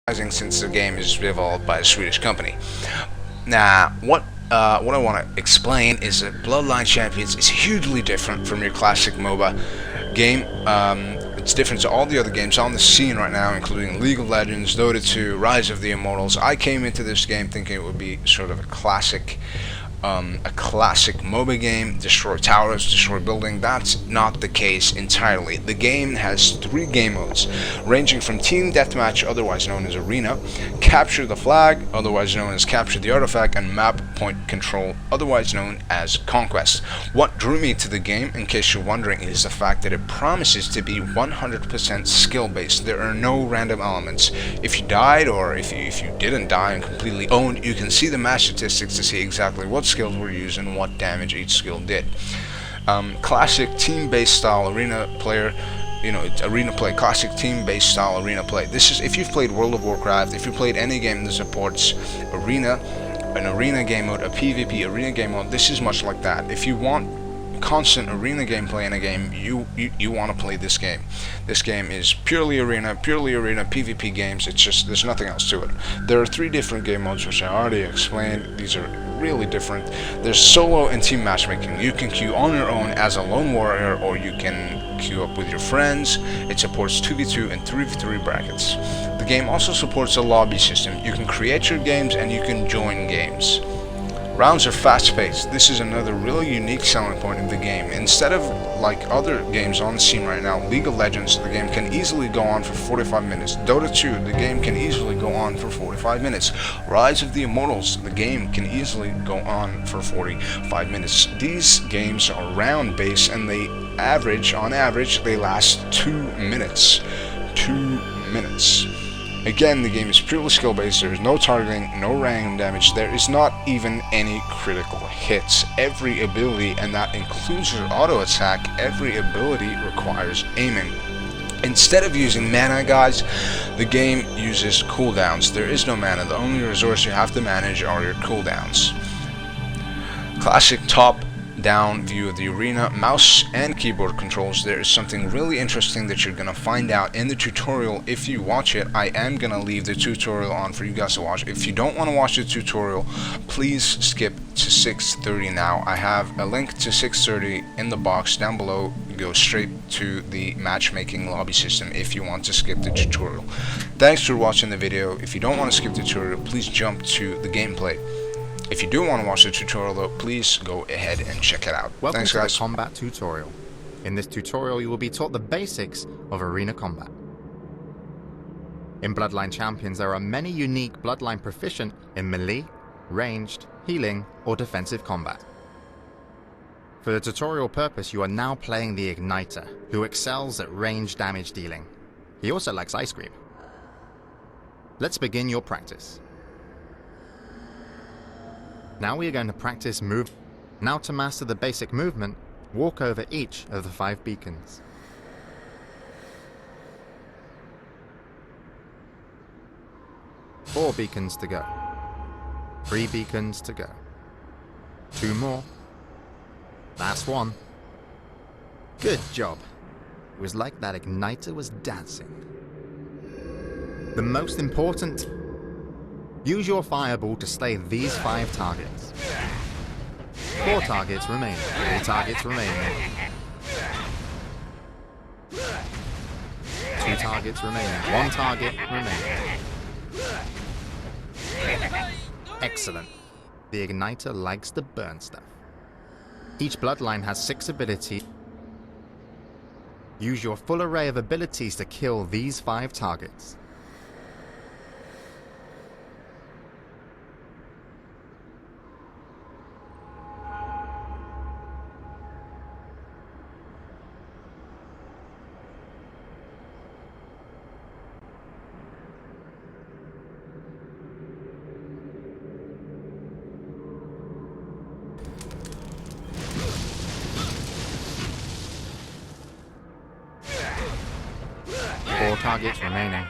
since the game is developed by a Swedish company. Now, what I want to explain is that Bloodline Champions is hugely different from your classic MOBA game. It's different to all the other games on the scene right now, including League of Legends, Dota 2, Rise of the Immortals. I came into this game thinking it would be sort of a classic MOBA game, destroy towers, destroy building. That's not the case entirely. The game has three game modes, ranging from Team Deathmatch, otherwise known as Arena, Capture the Flag, otherwise known as Capture the Artifact, and Map Point Control, otherwise known as Conquest. What drew me to the game, in case you're wondering, is the fact that it promises to be 100% skill-based. There are no random elements. If you died, or if you didn't die and completely owned, you can see the match statistics to see exactly what skills were used and what damage each skill did. Classic team-based style arena player, arena play, classic team-based style arena play. This is if you've played World of Warcraft, if you played any game that supports arena, an arena game mode, a PvP arena game mode. This is much like that. If you want constant arena gameplay in a game, you want to play this game. This game is purely arena PvP games. It's just, there's nothing else to it. There are three different game modes, which I already explained. These are really different. There's solo and team matchmaking. You can queue on your own as a lone warrior, or you can queue up with your friends. It supports 2v2 and 3v3 brackets. The game also supports a lobby system. You can create your games and you can join games. Rounds are fast-paced. This is another really unique selling point in the game. Instead of like other games on the scene right now, League of Legends, the game can easily go on for 45 minutes. Dota 2, the game can easily go on for 45 minutes. Rise of the Immortals, the game can easily go on for 45 minutes. These games are round-based, and on average, they last 2 minutes. 2 minutes. Again, the game is purely skill-based. There is no targeting, no random damage. There is not even any critical hits. Every ability, and that includes your auto attack, every ability requires aiming. Instead of using mana, guys, the game uses cooldowns. There is no mana. The only resource you have to manage are your cooldowns. Classic top-down view of the arena, mouse and keyboard controls. There is something really interesting that you're gonna find out in the tutorial if you watch it. I am gonna leave the tutorial on for you guys to watch. If you don't want to watch the tutorial, please skip to 6:30 now. I have a link to 6:30 in the box down below. Go straight to the matchmaking lobby system if you want to skip the tutorial. Thanks for watching the video. If you don't want to skip the tutorial, please jump to the gameplay. If you do want to watch the tutorial though, please go ahead and check it out. Welcome Thanks, to guys. the combat tutorial. In this tutorial you will be taught the basics of arena combat. In Bloodline Champions there are many unique Bloodline proficient in melee, ranged, healing or defensive combat. For the tutorial purpose you are now playing the Igniter, who excels at range damage dealing. He also likes ice cream. Let's begin your practice. Now we are going to practice move. Now to master the basic movement, walk over each of the 5 beacons. Four beacons to go. 3 beacons to go. 2 more. Last one. Good job. It was like that Igniter was dancing. The most important, use your fireball to slay these 5 targets. 4 targets remain. 3 targets remaining. 2 targets remaining. 1 target remaining. Excellent. The Igniter likes to burn stuff. Each bloodline has 6 abilities. Use your full array of abilities to kill these 5 targets. Four targets remaining.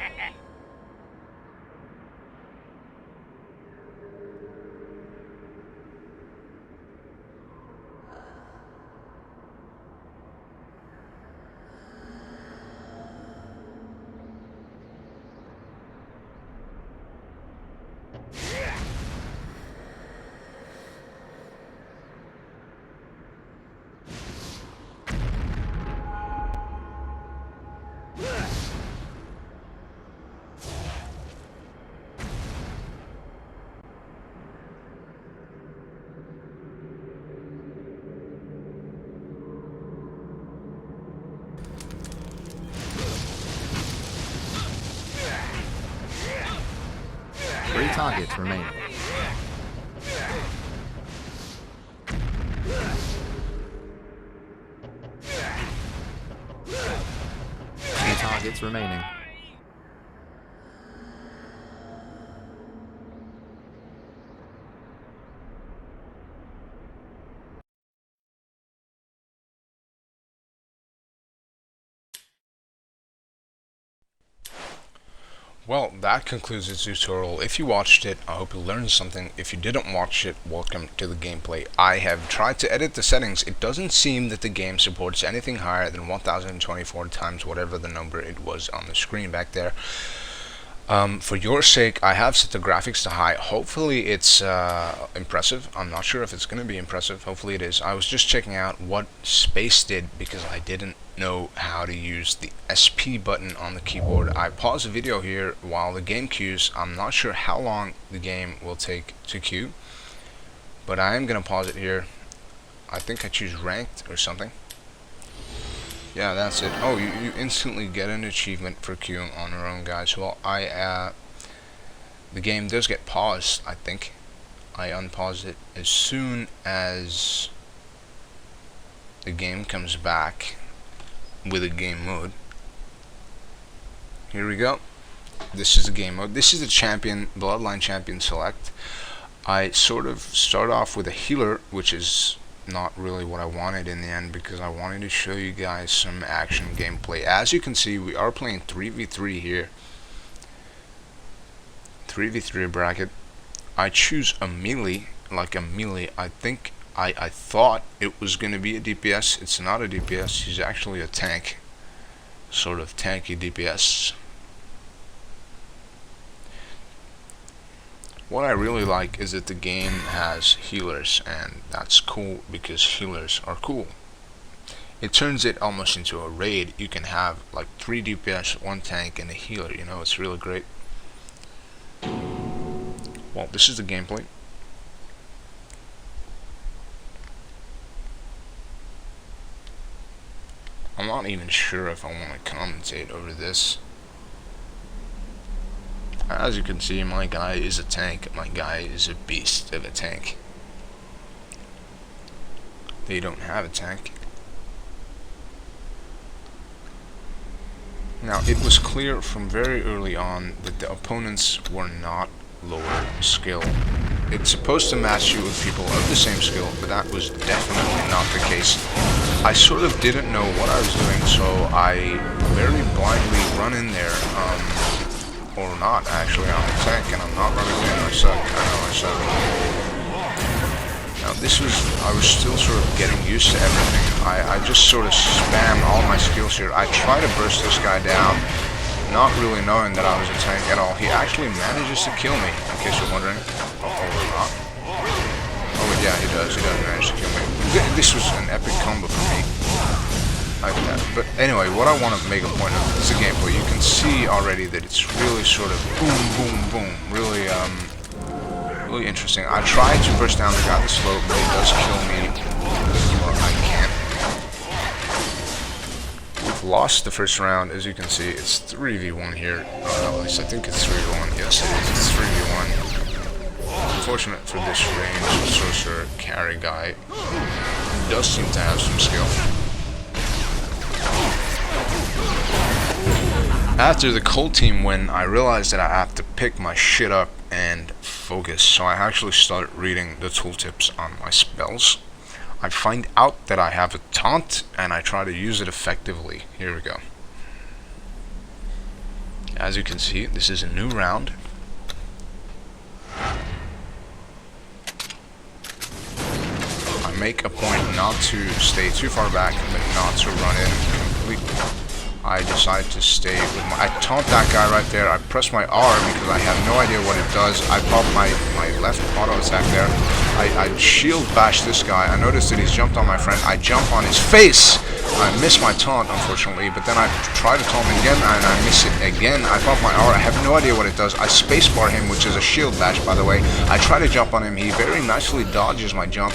3 targets remaining. 2 targets remaining. Well, that concludes the tutorial. If you watched it, I hope you learned something. If you didn't watch it, welcome to the gameplay. I have tried to edit the settings. It doesn't seem that the game supports anything higher than 1024 times whatever the number it was on the screen back there. For your sake, I have set the graphics to high. Hopefully it's impressive. I'm not sure if it's going to be impressive. Hopefully it is. I was just checking out what space did because I didn't know how to use the SP button on the keyboard. I paused the video here while the game queues. I'm not sure how long the game will take to queue, but I am going to pause it here. I think I choose ranked or something. Yeah, that's it. Oh, you instantly get an achievement for queuing on your own, guys. Well, the game does get paused, I think. I unpaused it as soon as the game comes back with a game mode. Here we go. This is the game mode. This is the champion, Bloodline Champion select. I sort of start off with a healer, which is not really what I wanted in the end because I wanted to show you guys some action gameplay. As you can see, we are playing 3v3 here. 3v3 bracket. I choose a melee, like a melee. I think I thought it was going to be a DPS. It's not a DPS. He's actually a tank. Sort of tanky DPS. What I really like is that the game has healers, and that's cool because healers are cool. It turns it almost into a raid. You can have like 3 DPS, 1 tank, and a healer. You know, it's really great. Well, this is the gameplay. I'm not even sure if I want to commentate over this. As you can see, my guy is a tank. My guy is a beast of a tank. They don't have a tank. Now, it was clear from very early on that the opponents were not lower skill. It's supposed to match you with people of the same skill, but that was definitely not the case. I sort of didn't know what I was doing, so I very blindly run in there, or not actually, I'm a tank and I'm not running in. I suck. I know I suck. Now I was still sort of getting used to everything. I just sort of spam all my skills here. I try to burst this guy down, not really knowing that I was a tank at all. He actually manages to kill me, in case you're wondering. Or not. Oh wait, yeah, he does manage to kill me. This was an epic combo for me. But anyway, what I want to make a point of is the gameplay. You can see already that it's really sort of boom, boom, boom. Really, really interesting. I tried to burst down the guy this slow, but he does kill me. Well, I can't. We've lost the first round, as you can see. It's 3v1 here. At least I think it's 3v1. Yes, it is. It's 3v1. Unfortunate for this range sorcerer carry guy. He does seem to have some skill. After the cold team win, I realized that I have to pick my shit up and focus, so I actually start reading the tooltips on my spells. I find out that I have a taunt, and I try to use it effectively. Here we go. As you can see, this is a new round. I make a point not to stay too far back, but not to run in completely. I decide to stay with I taunt that guy right there. I press my R because I have no idea what it does. I pop my left auto attack there. I shield bash this guy. I notice that he's jumped on my friend. I jump on his face. I miss my taunt, unfortunately, but then I try to taunt him again, and I miss it again. I pop my R. I have no idea what it does. I spacebar him, which is a shield bash, by the way. I try to jump on him. He very nicely dodges my jump.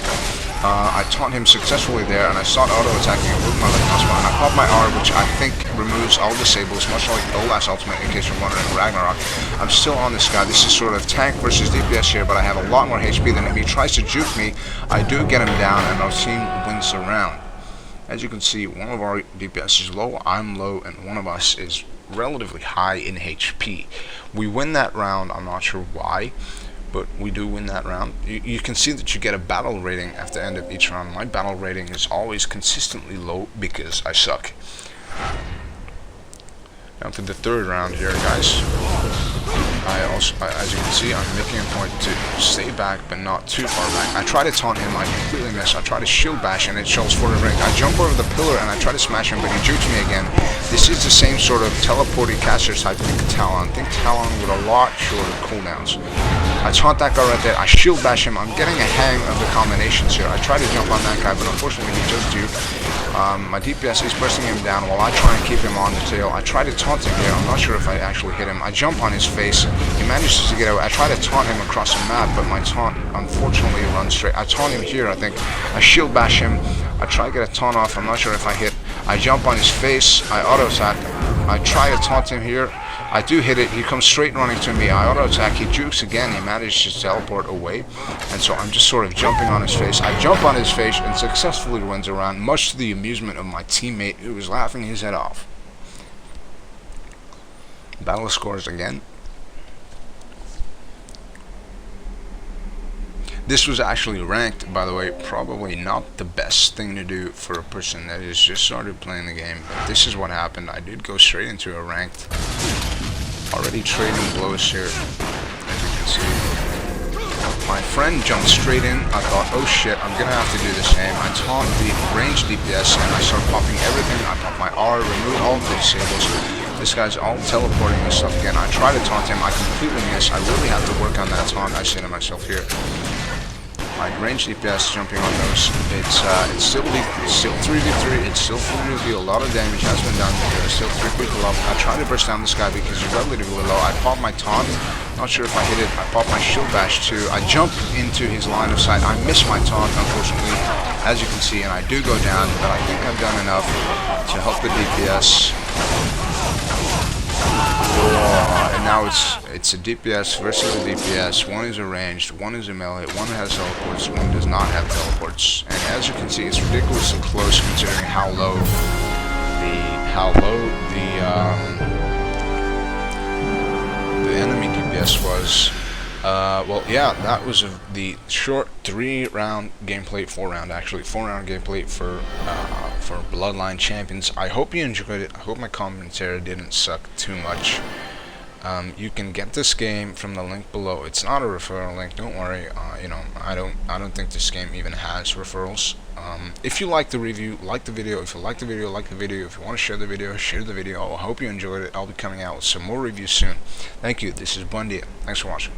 I taunt him successfully there, and I start auto-attacking him with my left mouse button. I pop my R, which I think removes all disables, much like the last ultimate, in case you're wondering, Ragnarok. I'm still on this guy. This is sort of tank versus DPS here, but I have a lot more HP than him. He tries to juke me. I do get him down, and our team wins the round. As you can see, one of our DPS is low, I'm low, and one of us is relatively high in HP. We win that round. I'm not sure why, but we do win that round. You can see that you get a battle rating at the end of each round. My battle rating is always consistently low because I suck. Now to the third round here, guys. As you can see, I'm making a point to stay back, but not too far back. I try to taunt him, I completely miss. I try to shield bash, and it shows for the ring. I jump over the pillar, and I try to smash him, but he jukes me again. This is the same sort of teleporting caster type of Talon. Think Talon with a lot shorter cooldowns. I taunt that guy right there. I shield bash him. I'm getting a hang of the combinations here. I try to jump on that guy, but unfortunately he just duped. My DPS is pressing him down while I try and keep him on the tail. I try to taunt him here. I'm not sure if I actually hit him. I jump on his face. He manages to get away. I try to taunt him across the map, but my taunt unfortunately runs straight. I taunt him here, I think. I shield bash him. I try to get a taunt off. I'm not sure if I hit. I jump on his face. I auto attack. I try to taunt him here. I do hit it. He comes straight running to me. I auto attack. He jukes again. He manages to teleport away. And so I'm just sort of jumping on his face. I jump on his face and successfully wins around, much to the amusement of my teammate who was laughing his head off. Battle scores again. This was actually ranked, by the way. Probably not the best thing to do for a person that has just started playing the game, but this is what happened. I did go straight into a ranked. Already trading blows here, as you can see. My friend jumped straight in. I thought, oh shit, I'm gonna have to do the same. I taunt the range DPS and I start popping everything. I pop my R, remove all the disables. This guy's all teleporting and stuff again. I try to taunt him. I completely miss. I really have to work on that taunt. I say to myself here. My range DPS jumping on those. It's still 3v3. It's still full reveal. A lot of damage has been done here. It's still 3 people up. I try to burst down this guy because he's relatively low. I pop my taunt. Not sure if I hit it. I pop my shield bash too. I jump into his line of sight. I miss my taunt, unfortunately, as you can see, and I do go down, but I think I've done enough to help the DPS. And now it's a DPS versus a DPS. One is a ranged, one is a melee, one has teleports, one does not have teleports. And as you can see, it's ridiculously close considering how low the enemy DPS was. Well, yeah, that was the short 3-round gameplay, 4-round actually, 4-round gameplay for Bloodline Champions. I hope you enjoyed it. I hope my commentary didn't suck too much. You can get this game from the link below. It's not a referral link. Don't worry. You know, I don't think this game even has referrals. If you like the review, like the video. If you like the video, like the video. If you want to share the video, share the video. I hope you enjoyed it. I'll be coming out with some more reviews soon. Thank you. This is Bundia. Thanks for watching.